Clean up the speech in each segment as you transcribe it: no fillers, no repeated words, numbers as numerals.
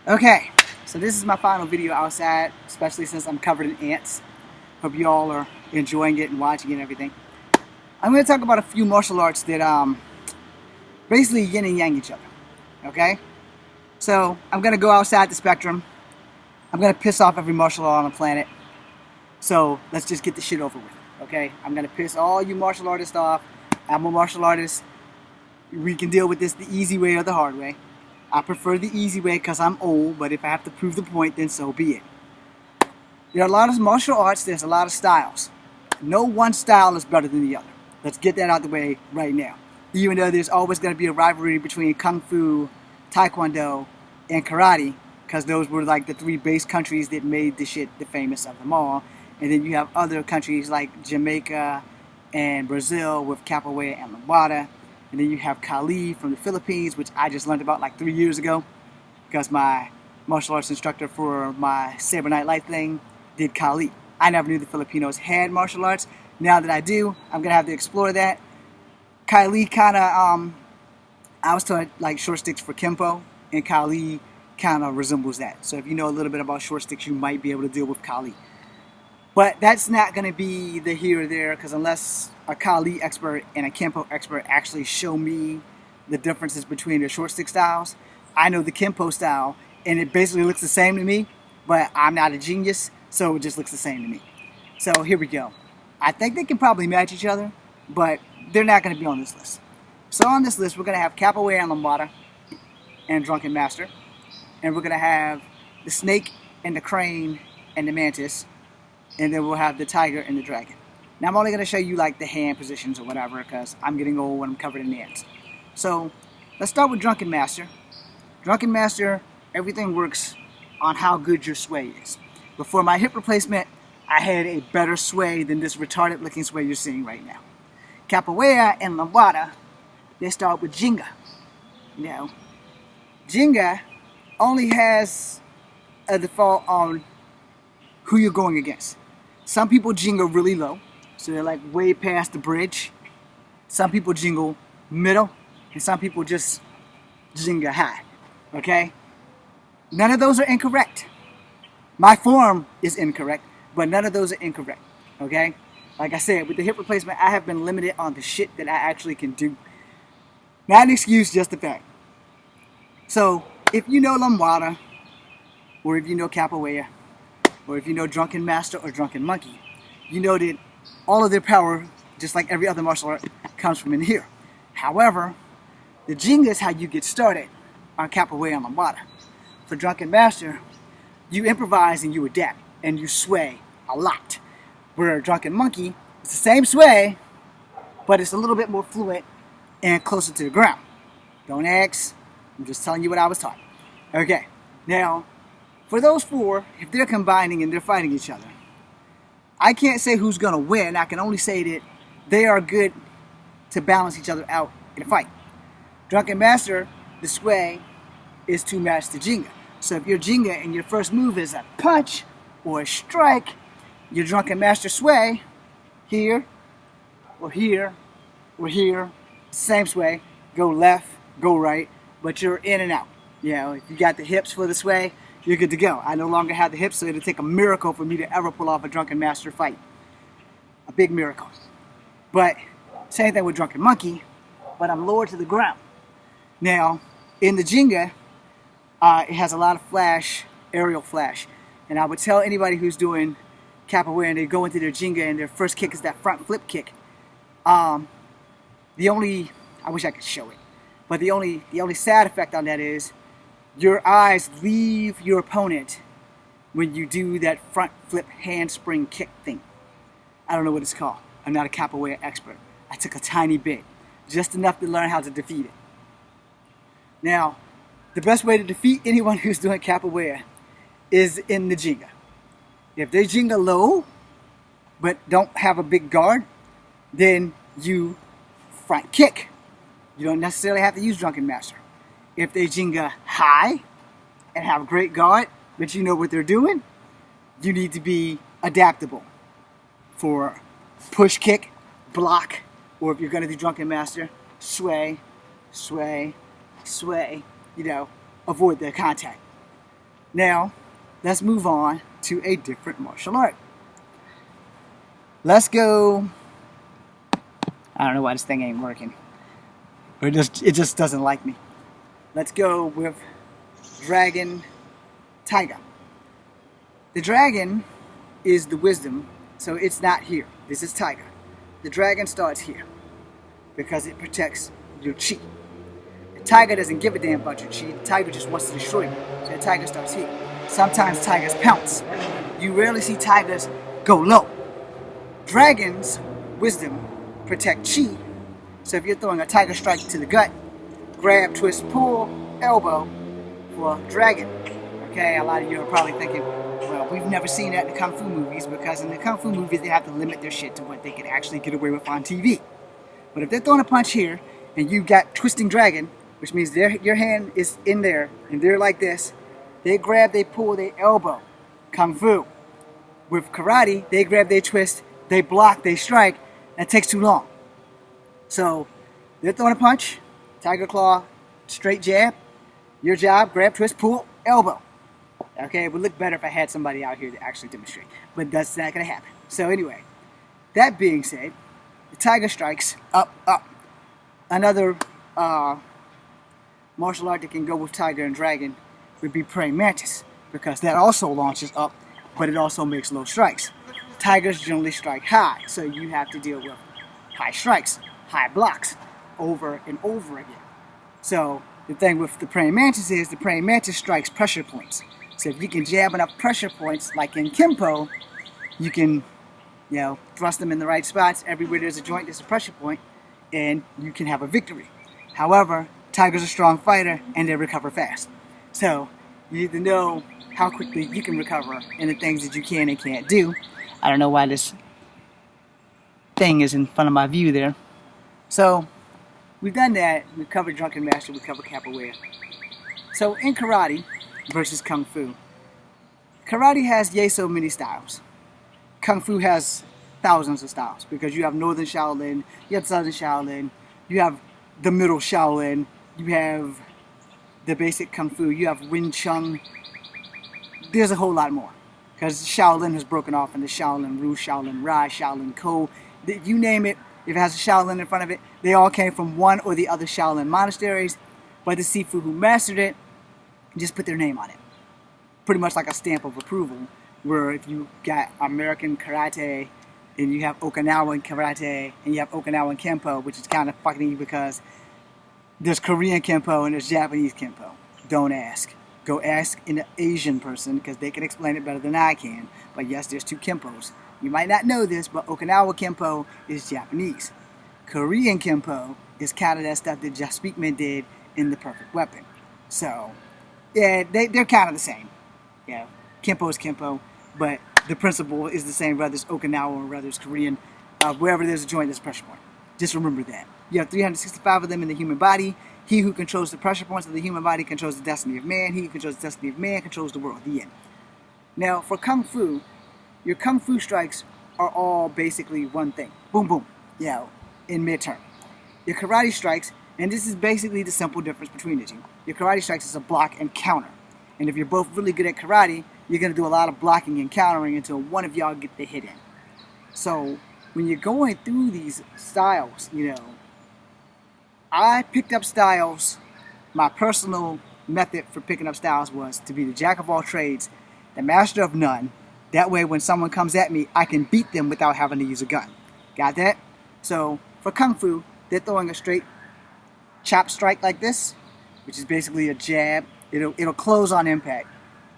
Okay, so this is my final video outside, especially since I'm covered in ants. Hope you all are enjoying it and watching it and everything. I'm going to talk about a few martial arts that basically yin and yang each other. Okay? So I'm going to go outside the spectrum. I'm going to piss off every martial art on the planet. So let's just get the shit over with. Okay? I'm going to piss all you martial artists off. I'm a martial artist. We can deal with this the easy way or the hard way. I prefer the easy way because I'm old, but if I have to prove the point, then so be it. There are a lot of martial arts, there's a lot of styles. No one style is better than the other. Let's get that out of the way right now. Even though there's always going to be a rivalry between Kung Fu, Taekwondo, and Karate, because those were like the three base countries that made the shit the famous of them all. And then you have other countries like Jamaica and Brazil with Capoeira and Lambada. And then you have Kali from the Philippines, which I just learned about like 3 years ago because my martial arts instructor for my Saber Night Light thing did Kali. I never knew the Filipinos had martial arts. Now that I do, I'm going to have to explore that. Kali kind of, I was taught like short sticks for Kempo, and Kali kind of resembles that. So if you know a little bit about short sticks, you might be able to deal with Kali. But that's not going to be the here or there, because unless a Kali expert and a Kempo expert actually show me the differences between the short stick styles, I know the Kempo style, and it basically looks the same to me, but I'm not a genius, so it just looks the same to me. So here we go. I think they can probably match each other, but they're not going to be on this list. So on this list, we're going to have Capoeira and Lambada and Drunken Master, and we're going to have the Snake and the Crane and the Mantis, and then we'll have the Tiger and the Dragon. Now I'm only going to show you like the hand positions or whatever because I'm getting old and I'm covered in ants. So let's start with Drunken Master. Drunken Master, everything works on how good your sway is. Before my hip replacement, I had a better sway than this retarded looking sway you're seeing right now. Capoeira and Lambada, they start with Ginga. Now, Ginga only has a default on who you're going against. Some people jingle really low, so they're like way past the bridge. Some people jingle middle, and some people just jingle high, okay? None of those are incorrect. My form is incorrect, but none of those are incorrect, okay? Like I said, with the hip replacement, I have been limited on the shit that I actually can do. Not an excuse, just a fact. So, if you know Lambada, or if you know Capoeira, or if you know Drunken Master or Drunken Monkey, you know that all of their power, just like every other martial art, comes from in here. However, the Ginga is how you get started on Capoeira and Lambada. For Drunken Master, you improvise and you adapt, and you sway a lot. Where Drunken Monkey, it's the same sway, but it's a little bit more fluent and closer to the ground. Don't ask, I'm just telling you what I was taught. Okay, now, for those four, if they're combining and they're fighting each other, I can't say who's going to win. I can only say that they are good to balance each other out in a fight. Drunken Master, the sway, is to match the Ginga. So if you're Ginga and your first move is a punch or a strike, your Drunken Master sway, here, or here, or here, same sway, go left, go right, but you're in and out. You know, if you got the hips for the sway, you're good to go. I no longer have the hips, so it'll take a miracle for me to ever pull off a Drunken Master fight. A big miracle. But, same thing with Drunken Monkey, but I'm lower to the ground. Now, in the Ginga, it has a lot of flash, aerial flash. And I would tell anybody who's doing Capoeira and they go into their Ginga and their first kick is that front flip kick. I wish I could show it, but the only sad effect on that is your eyes leave your opponent when you do that front flip handspring kick thing. I don't know what it's called. I'm not a Capoeira expert. I took a tiny bit, just enough to learn how to defeat it. Now, the best way to defeat anyone who's doing Capoeira is in the Ginga. If they Ginga low, but don't have a big guard, then you front kick. You don't necessarily have to use Drunken Master. If they Ginga high and have a great guard, but you know what they're doing, you need to be adaptable for push kick, block, or if you're going to do Drunken Master, sway, sway, sway, you know, avoid the contact. Now, let's move on to a different martial art. Let's go. I don't know why this thing ain't working. It just doesn't like me. Let's go with Dragon Tiger. The dragon is the wisdom, so it's not here. This is Tiger. The dragon starts here because it protects your chi. The tiger doesn't give a damn about your chi. The tiger just wants to destroy you. So the tiger starts here. Sometimes tigers pounce. You rarely see tigers go low. Dragons, wisdom, protect chi. So if you're throwing a tiger strike to the gut, grab, twist, pull, elbow for dragon. Okay, a lot of you are probably thinking, well, we've never seen that in the Kung Fu movies, because in the Kung Fu movies they have to limit their shit to what they can actually get away with on TV. But if they're throwing a punch here and you got twisting dragon, which means your hand is in there and they're like this, they grab, they pull, they elbow. Kung Fu. With karate, they grab, they twist, they block, they strike. That takes too long. So they're throwing a punch, tiger claw, straight jab. Your job, grab, twist, pull, elbow. Okay, it would look better if I had somebody out here to actually demonstrate, but that's not going to happen. So anyway, that being said, the tiger strikes up, up. Another martial art that can go with tiger and dragon would be praying mantis, because that also launches up, but it also makes low strikes. Tigers generally strike high, so you have to deal with high strikes, high blocks, over and over again. So the thing with the praying mantis is the praying mantis strikes pressure points. So if you can jab enough pressure points, like in Kempo, you can, thrust them in the right spots. Everywhere there's a joint, there's a pressure point, and you can have a victory. However, Tiger's a strong fighter, and they recover fast. So you need to know how quickly you can recover and the things that you can and can't do. I don't know why this thing is in front of my view there. So we've done that. We've covered Drunken Master. We've covered Capoeira. So in karate versus Kung Fu, karate has yay so many styles. Kung Fu has thousands of styles, because you have Northern Shaolin, you have Southern Shaolin, you have the Middle Shaolin, you have the basic Kung Fu, you have Wing Chun. There's a whole lot more, because Shaolin has broken off into Shaolin Ru, Shaolin Rai, Shaolin Ko. You name it, if it has a Shaolin in front of it, they all came from one or the other Shaolin monasteries, but the Sifu who mastered it just put their name on it. Pretty much like a stamp of approval, where if you got American karate and you have Okinawan karate and you have Okinawan Kempo, which is kind of fucking you, because there's Korean Kempo and there's Japanese Kempo. Don't ask. Go ask an Asian person, because they can explain it better than I can. But yes, there's two Kempos. You might not know this, but Okinawa Kempo is Japanese. Korean Kempo is kind of that stuff that Jeff Speakman did in The Perfect Weapon. So yeah, they're kind of the same. Yeah, Kempo is Kempo, but the principle is the same, whether it's Okinawa or whether it's Korean. Wherever there's a joint, there's a pressure point. Just remember that. You have 365 of them in the human body. He who controls the pressure points of the human body controls the destiny of man. He who controls the destiny of man controls the world. The end. Now, for Kung Fu, your Kung Fu strikes are all basically one thing. Boom, boom. In mid-turn. Your karate strikes, and this is basically the simple difference between the two. Your karate strikes is a block and counter. And if you're both really good at karate, you're going to do a lot of blocking and countering until one of y'all get the hit in. So when you're going through these styles, I picked up styles. My personal method for picking up styles was to be the jack of all trades, the master of none. That way when someone comes at me, I can beat them without having to use a gun. Got that? So for Kung Fu, they're throwing a straight chop strike like this, which is basically a jab. It'll close on impact.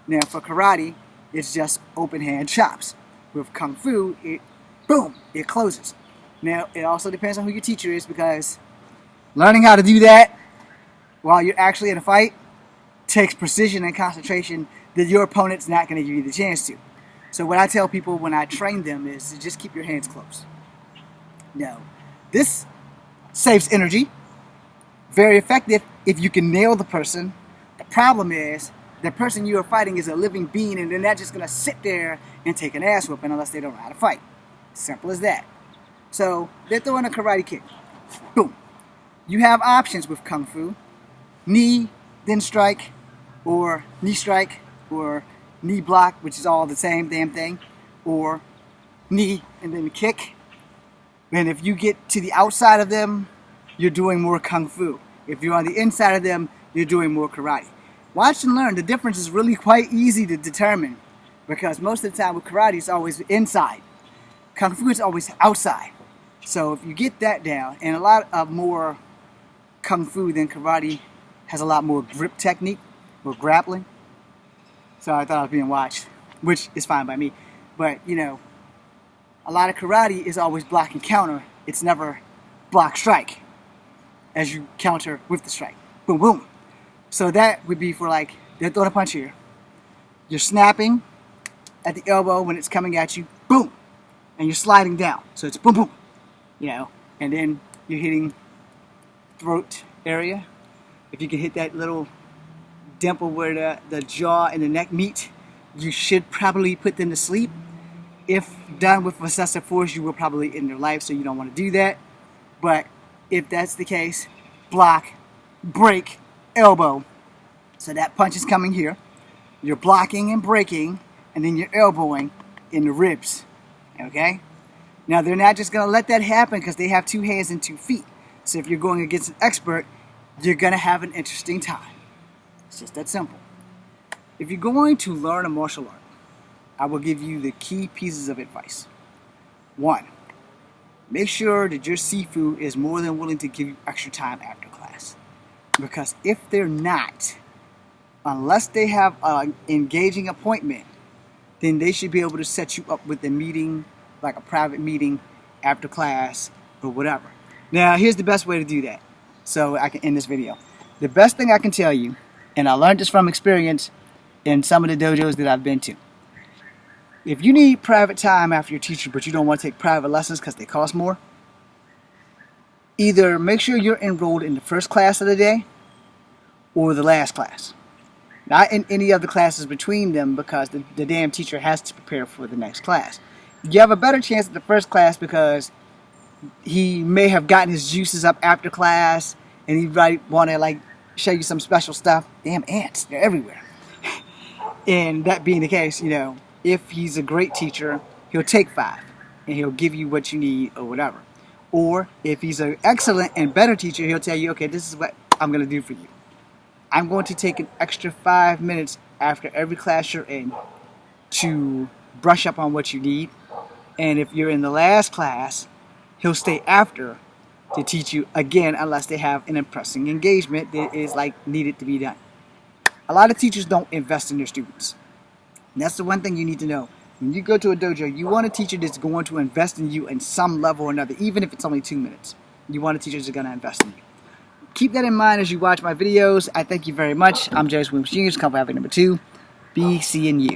Now for karate, it's just open hand chops. With Kung Fu, it closes. Now it also depends on who your teacher is, because learning how to do that while you're actually in a fight takes precision and concentration that your opponent's not going to give you the chance to. So what I tell people when I train them is to just keep your hands close. Now, this saves energy. Very effective if you can nail the person. The problem is, the person you are fighting is a living being, and they're not just going to sit there and take an ass whooping unless they don't know how to fight. Simple as that. So, they're throwing a karate kick. Boom. You have options with Kung Fu. Knee, then strike, or knee strike, or knee block, which is all the same damn thing, or knee and then kick. And if you get to the outside of them, you're doing more kung fu. If you're on the inside of them, you're doing more karate. Watch and learn. The difference is really quite easy to determine, because most of the time with karate it's always inside. Kung fu is always outside. So if you get that down, and a lot of more kung fu than karate has a lot more grip technique or grappling. So I thought I was being watched, which is fine by me. But you know, a lot of karate is always block and counter. It's never block strike as you counter with the strike. Boom, boom. So that would be for like, they're throwing a punch here. You're snapping at the elbow when it's coming at you, boom. And you're sliding down. So it's boom, boom. You know, and then you're hitting throat area. If you can hit that little dimple where the jaw and the neck meet, you should probably put them to sleep. If done with excessive force, you will probably end their life, so you don't want to do that. But if that's the case, block, break, elbow. So that punch is coming here. You're blocking and breaking, and then you're elbowing in the ribs. Okay? Now, they're not just going to let that happen because they have 2 hands and 2 feet. So if you're going against an expert, you're going to have an interesting time. It's just that simple. If you're going to learn a martial art, I will give you the key pieces of advice. 1, make sure that your sifu is more than willing to give you extra time after class. Because if they're not, unless they have an engaging appointment, then they should be able to set you up with a meeting, like a private meeting after class or whatever. Now, here's the best way to do that, so I can end this video. The best thing I can tell you, and I learned this from experience in some of the dojos that I've been to. If you need private time after your teacher, but you don't want to take private lessons because they cost more, either make sure you're enrolled in the first class of the day or the last class. Not in any of the classes between them, because the damn teacher has to prepare for the next class. You have a better chance at the first class because he may have gotten his juices up after class and he might want to like show you some special stuff. Damn ants, they're everywhere. And that being the case, you know, if he's a great teacher, he'll take 5 and he'll give you what you need or whatever. Or if he's an excellent and better teacher, he'll tell you, okay, this is what I'm going to do for you. I'm going to take an extra 5 minutes after every class you're in to brush up on what you need. And if you're in the last class, he'll stay after to teach you again, unless they have an impressing engagement that is like needed to be done. A lot of teachers don't invest in their students. And that's the one thing you need to know. When you go to a dojo, you want a teacher that's going to invest in you in some level or another, even if it's only 2 minutes. You want a teacher that's going to invest in you. Keep that in mind as you watch my videos. I thank you very much. I'm Joseph Williams Jr., Kung Fu Advocate number 2. Be seeing you.